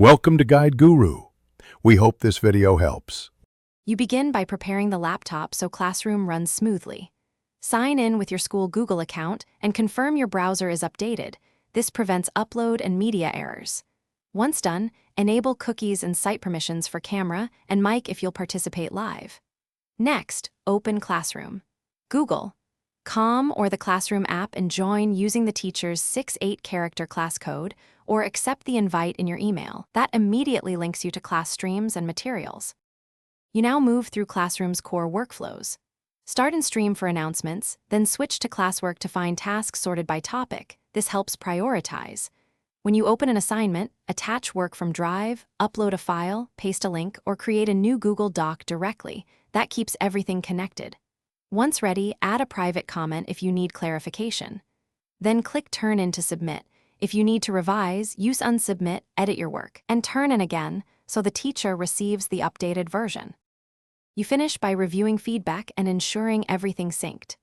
Welcome to Guide Guru. We hope this video helps. You begin by preparing the laptop so Classroom runs smoothly. Sign in with your school Google account and confirm your browser is updated. This prevents upload and media errors. Once done, enable cookies and site permissions for camera and mic if you'll participate live. Next, open Classroom. Google Com or the Classroom app and join using the teacher's 6-8-character class code, or accept the invite in your email. That immediately links you to class streams and materials. You now move through Classroom's core workflows. Start and stream for announcements, then switch to classwork to find tasks sorted by topic. This helps prioritize. When you open an assignment, attach work from Drive, upload a file, paste a link, or create a new Google Doc directly. That keeps everything connected. Once ready, add a private comment if you need clarification. Then click Turn in to submit. If you need to revise, use Unsubmit, edit your work, and turn in again so the teacher receives the updated version. You finish by reviewing feedback and ensuring everything synced.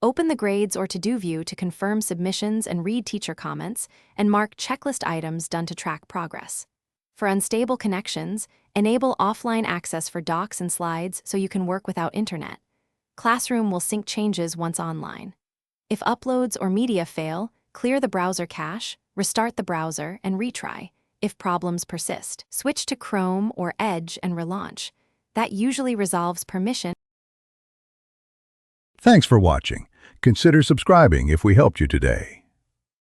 Open the grades or to-do view to confirm submissions and read teacher comments, and mark checklist items done to track progress. For unstable connections, enable offline access for docs and slides so you can work without internet. Classroom will sync changes once online. If uploads or media fail, clear the browser cache, restart the browser, and retry. If problems persist, switch to Chrome or Edge and relaunch. That usually resolves permission. Thanks for watching. Consider subscribing if we helped you today.